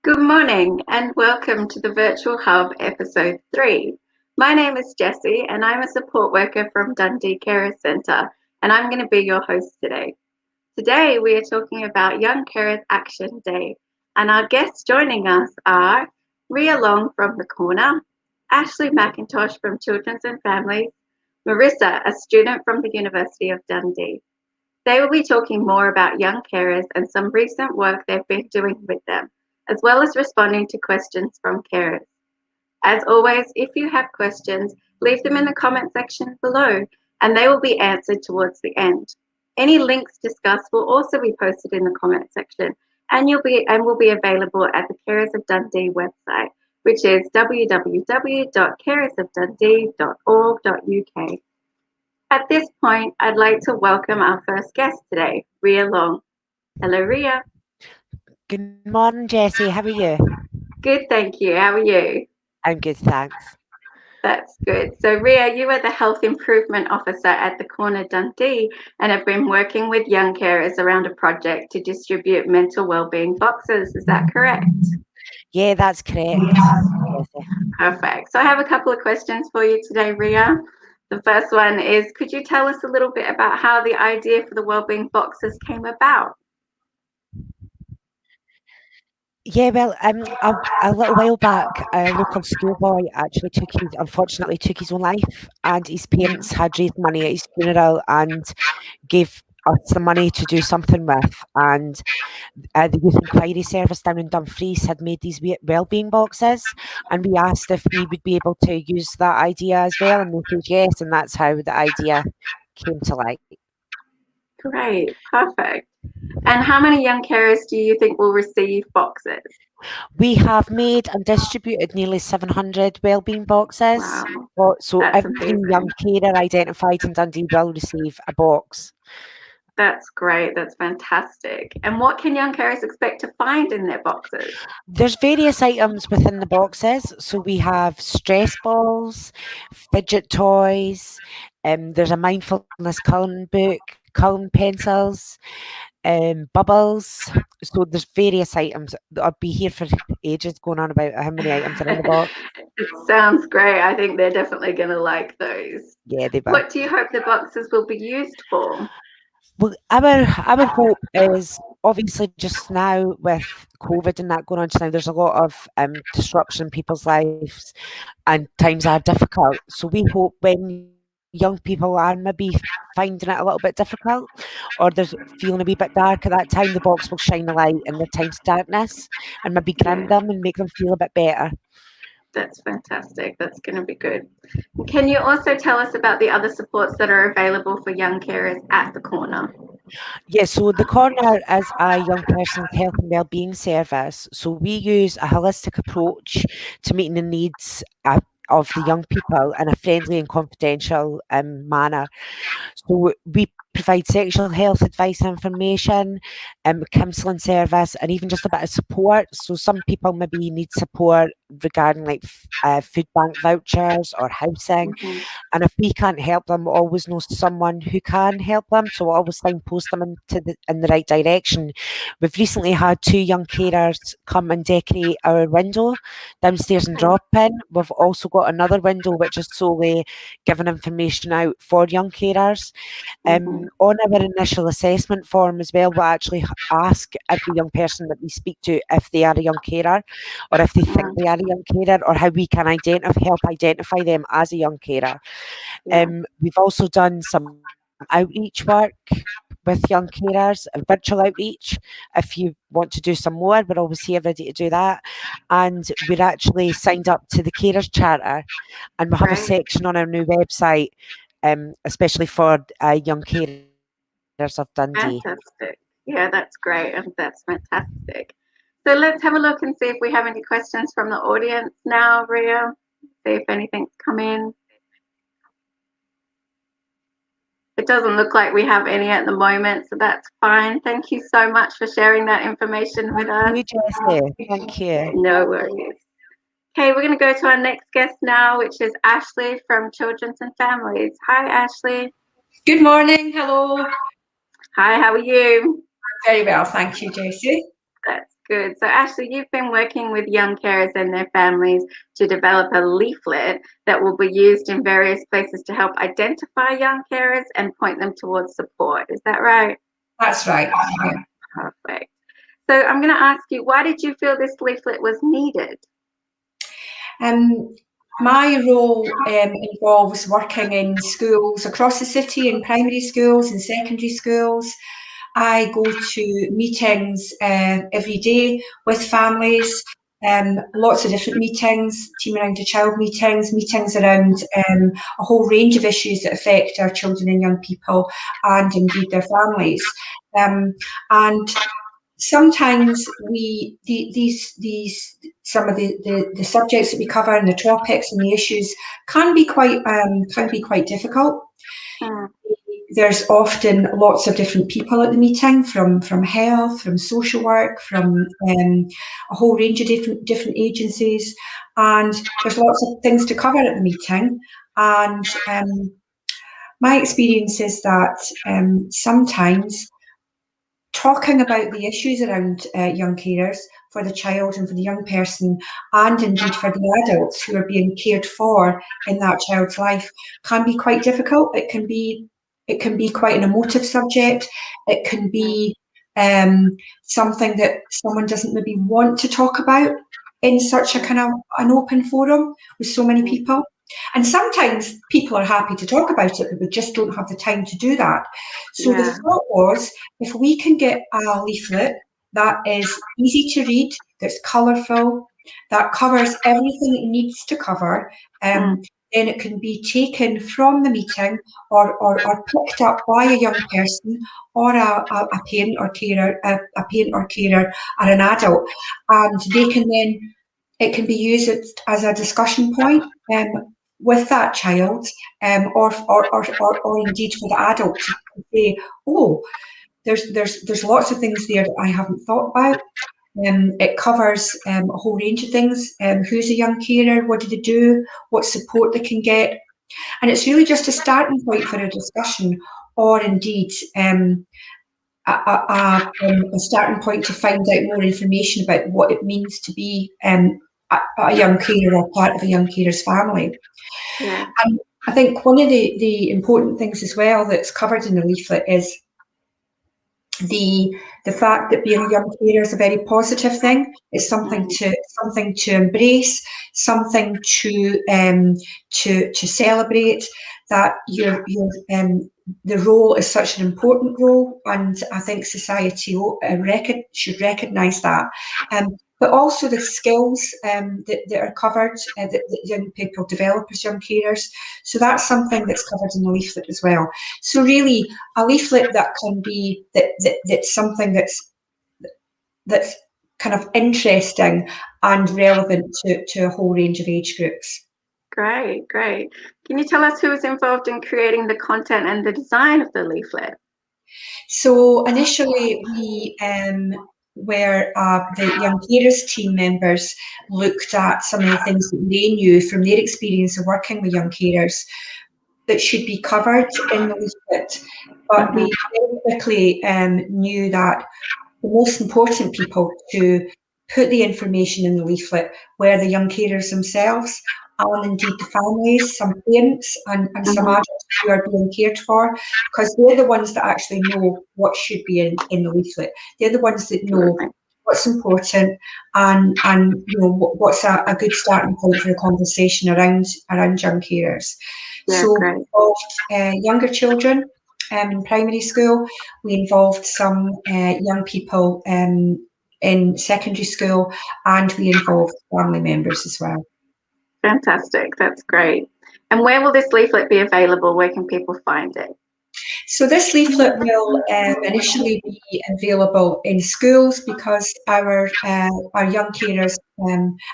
Good morning and welcome to the Virtual Hub episode 3. My name is Jessie and I'm a support worker from Dundee Carers Centre and I'm going to be your host today. Today we are talking about Young Carers Action Day and our guests joining us are Ria Long from The Corner, Ashley McIntosh from Children's and Families, Marissa, a student from the University of Dundee. They will be talking more about young carers and some recent work they've been doing with them, as well as responding to questions from carers. As always, if you have questions, leave them in the comment section below and they will be answered towards the end. Any links discussed will also be posted in the comment section and will be available at the Carers of Dundee website, which is www.carersofdundee.org.uk. At this point, I'd like to welcome our first guest today, Ria Long. Hello, Ria. Good morning, Jessie. How are you? Good, thank you. How are you? I'm good, thanks. That's good. So, Ria, you are the Health Improvement Officer at the Corner Dundee and have been working with young carers around a project to distribute mental wellbeing boxes. Is that correct? Yeah, that's correct, Jessie. Perfect. So, I have a couple of questions for you today, Ria. The first one is, could you tell us a little bit about how the idea for the wellbeing boxes came about? Yeah, well, a little while back, a local schoolboy actually unfortunately took his own life, and his parents had raised money at his funeral and gave us the money to do something with. And the Youth Inquiry Service down in Dumfries had made these wellbeing boxes, and we asked if we would be able to use that idea as well, and they said yes, and that's how the idea came to light. Great, perfect. And how many young carers do you think will receive boxes? We have made and distributed nearly 700 wellbeing boxes. Wow, So that's every amazing. young carer identified in Dundee will receive a box. That's great. That's fantastic. And what can young carers expect to find in their boxes? There's various items within the boxes. So we have stress balls, fidget toys, there's a mindfulness coloring book, coloring pencils, bubbles. So there's various items. I'll be here for ages going on about how many items are in the box. It sounds great. I think they're definitely going to like those. Yeah, they will. What do you hope the boxes will be used for? Well, our hope is obviously just now with COVID and that going on just now, there's a lot of disruption in people's lives and times are difficult. So we hope when young people are maybe finding it a little bit difficult or they're feeling a wee bit dark at that time, the box will shine a light in their times of darkness and maybe Yeah, ground them and make them feel a bit better. that's fantastic. That's going to be good. Can you also tell us about the other supports that are available for young carers at the corner? Yeah, so the corner is a young person's health and wellbeing service. So we use a holistic approach to meeting the needs of the young people in a friendly and confidential manner. So we provide sexual health advice and information, counselling service, and even just a bit of support. So some people maybe need support regarding like food bank vouchers or housing. Mhm. And if we can't help them, we always know someone who can help them. So we always signpost them in the right direction. We've recently had two young carers come and decorate our window downstairs and Okay. drop in. We've also got another window which is solely giving information out for young carers. Mhm. On our initial assessment form as well, we actually ask every young person that we speak to if they are a young carer or if they think Wow. they are a young carer or how we can help identify them as a young carer. Yeah. We've also done some outreach work with young carers, virtual outreach. If you want to do some more, we're always here ready to do that. And we're actually signed up to the Carers Charter, and we have a Great. section on our new website, especially for young carers of Dundee. Fantastic. Yeah, that's great and that's fantastic. So let's have a look and see if we have any questions from the audience now, Ria. See if anything's come in. It doesn't look like we have any at the moment, so that's fine. Thank you so much for sharing that information with Thank us. you, Jessie. Thank you. No worries. Okay, we're going to go to our next guest now, which is Ashley from Children's and Families. Hi, Ashley. Good morning. Hello. Hi, how are you? Very well, thank you, Josie. That's Good. So, Ashley, you've been working with young carers and their families to develop a leaflet that will be used in various places to help identify young carers and point them towards support. Is that right? That's right. Yeah. Perfect. So, I'm going to ask you, why did you feel this leaflet was needed? My role involves working in schools across the city, in primary schools and secondary schools. I go to meetings every day with families, lots of different meetings, team around a child meetings, meetings around a whole range of issues that affect our children and young people and indeed their families. And sometimes these some of the subjects that we cover and the topics and the issues can be quite difficult. Mm. There's often lots of different people at the meeting, from health, from social work, from a whole range of different agencies, and there's lots of things to cover at the meeting. And my experience is that sometimes talking about the issues around young carers for the child and for the young person, and indeed for the adults who are being cared for in that child's life, can be quite difficult. It can be quite an emotive subject. It can be something that someone doesn't maybe want to talk about in such a kind of an open forum with so many people. And sometimes people are happy to talk about it, but we just don't have the time to do that. So the Yeah. thought was, if we can get a leaflet that is easy to read, that's colourful, that covers everything it needs to cover, then it can be taken from the meeting or picked up by a young person or a parent or carer, a parent or carer, or an adult, and they can then it can be used as a discussion point with that child, or indeed for the adult to say, "Oh, there's lots of things there that I haven't thought about." It covers a whole range of things. Who's a young carer? What do they do? What support they can get? And it's really just a starting point for a discussion, or indeed a starting point to find out more information about what it means to be a young carer or part of a young carer's family. Yeah. And I think one of the important things as well that's covered in the leaflet is the fact that being a young carer is a very positive thing. It's something to embrace, something to celebrate. That the role is such an important role, and I think society should recognise that. But also the skills that are covered, that young people develop as young carers. So that's something that's covered in the leaflet as well. So really, a leaflet that can be that's something that's kind of interesting and relevant to a whole range of age groups. Great, great. Can you tell us who was involved in creating the content and the design of the leaflet? So initially, we where the young carers team members looked at some of the things that they knew from their experience of working with young carers that should be covered in the leaflet. But we very quickly knew that the most important people to put the information in the leaflet were the young carers themselves, and indeed the families, some parents and some adults who are being cared for, because they're the ones that actually know what should be in the leaflet. They're the ones that know what's important, and what's a good starting point for a conversation around young carers. Yeah, So great. we involved younger children in primary school. We involved some young people in secondary school, and we involved family members as well. Fantastic. That's great. And where will this leaflet be available? Where can people find it? So this leaflet will initially be available in schools, because our young carers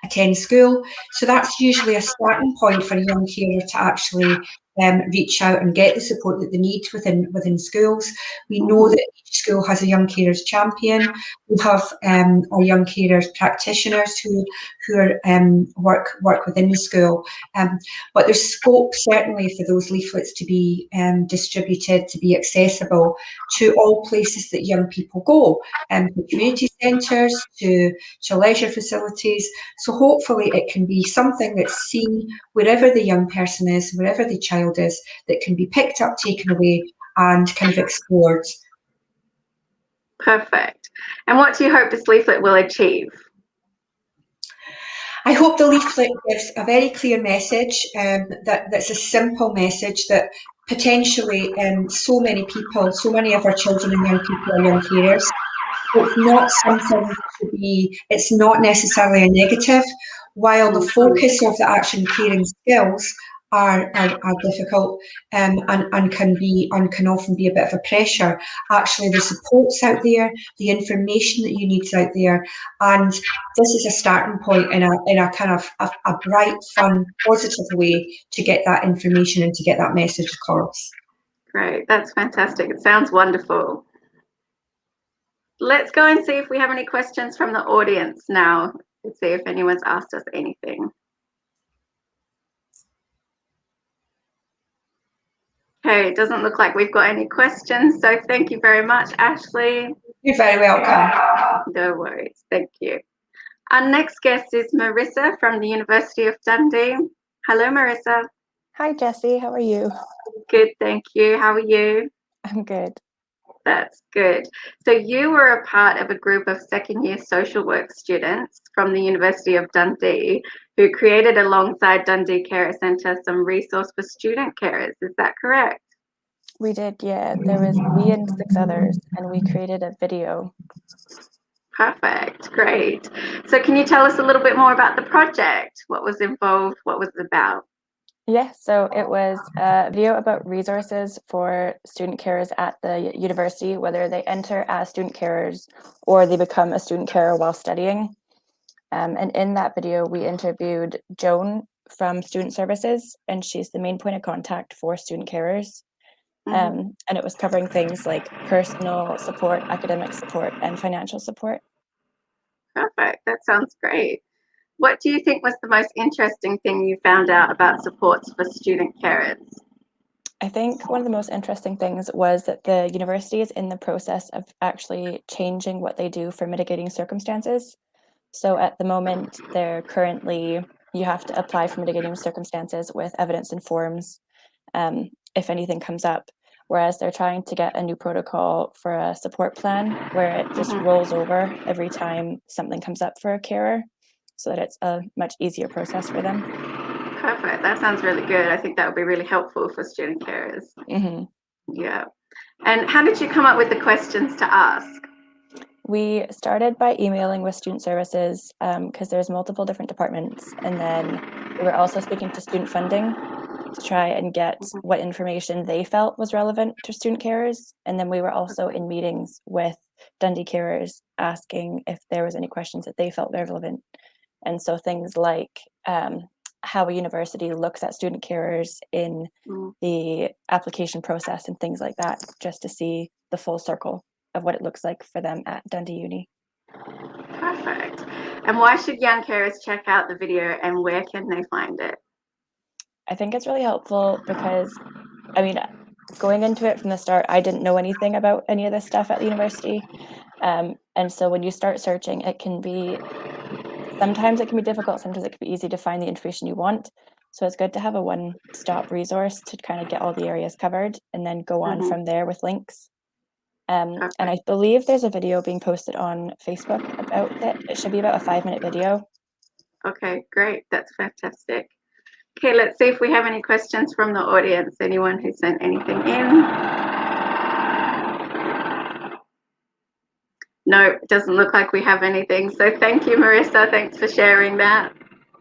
attend school. So that's usually a starting point for a young carer to actually reach out and get the support that they need within schools. We know that each school has a young carers champion. We have our young carers practitioners work within the school. But there's scope certainly for those leaflets to be distributed, to be accessible to all places that young people go, to community centres, to leisure facilities. So hopefully it can be something that's seen wherever the young person is, wherever the child is, that can be picked up, taken away, and kind of explored. Perfect. And what do you hope this leaflet will achieve? I hope the leaflet gives a very clear message, that's a simple message that potentially so many people, so many of our children and young people are young carers. It's not something to be, it's not necessarily a negative, while the focus of the action caring skills are difficult, and can often be a bit of a pressure. Actually, the support's out there, the information that you need's out there, and this is a starting point in a kind of a bright, fun, positive way to get that information and to get that message across. Great, that's fantastic. It sounds wonderful. Let's go and see if we have any questions from the audience now. Let's see if anyone's asked us anything. Okay, it doesn't look like we've got any questions, so thank you very much, Ashley. You're very welcome. No worries, thank you. Our next guest is Marissa from the University of Dundee. Hello, Marissa. Hi, Jessie. How are you? Good, thank you. How are you? I'm good. That's good. So you were a part of a group of second-year social work students from the University of Dundee who created alongside Dundee Carer Centre some resource for student carers. Is that correct? We did, yeah. There was me and 6 others, and we created a video. Perfect, great. So can you tell us a little bit more about the project? What was involved? What was it about? Yeah, so it was a video about resources for student carers at the university, whether they enter as student carers or they become a student carer while studying. And in that video, we interviewed Joan from Student Services, and she's the main point of contact for student carers. And it was covering things like personal support, academic support, and financial support. Perfect, that sounds great. What do you think was the most interesting thing you found out about supports for student carers? I think one of the most interesting things was that the university is in the process of actually changing what they do for mitigating circumstances. So at the moment, you have to apply for mitigating circumstances with evidence and forms if anything comes up, whereas they're trying to get a new protocol for a support plan where it just rolls over every time something comes up for a carer, so that it's a much easier process for them. Perfect. That sounds really good. I think that would be really helpful for student carers. Yeah. And how did you come up with the questions to ask? We started by emailing with student services because there's multiple different departments, and then we were also speaking to student funding to try and get what information they felt was relevant to student carers. And then we were also in meetings with Dundee carers asking if there was any questions that they felt relevant. And so things like how a university looks at student carers in the application process and things like that, just to see the full circle of what it looks like for them at Dundee Uni. Perfect. And why should young carers check out the video, and where can they find it? I think it's really helpful because, I mean, going into it from the start, I didn't know anything about any of this stuff at the university. And so when you start searching, sometimes it can be difficult, sometimes it can be easy to find the information you want. So it's good to have a one-stop resource to kind of get all the areas covered and then go on from there with links. And I believe there's a video being posted on Facebook about it. It should be about a 5-minute video. Okay, great. That's fantastic. Okay, let's see if we have any questions from the audience. Anyone who sent anything in? No, it doesn't look like we have anything. So thank you, Marissa. Thanks for sharing that.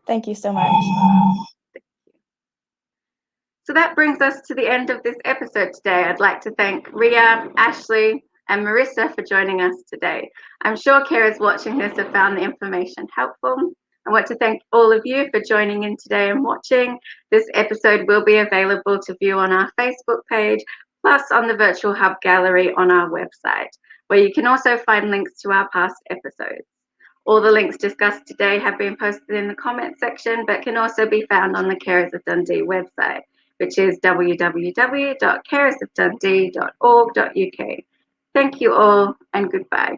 Thank you so much. So that brings us to the end of this episode today. I'd like to thank Ria, Ashley, and Marissa for joining us today. I'm sure carers watching this have found the information helpful. I want to thank all of you for joining in today and watching. This episode will be available to view on our Facebook page, plus on the Virtual Hub gallery on our website, where you can also find links to our past episodes. All the links discussed today have been posted in the comment section, but can also be found on the Carers of Dundee website, which is www.carersofdundee.org.uk. Thank you all, and goodbye.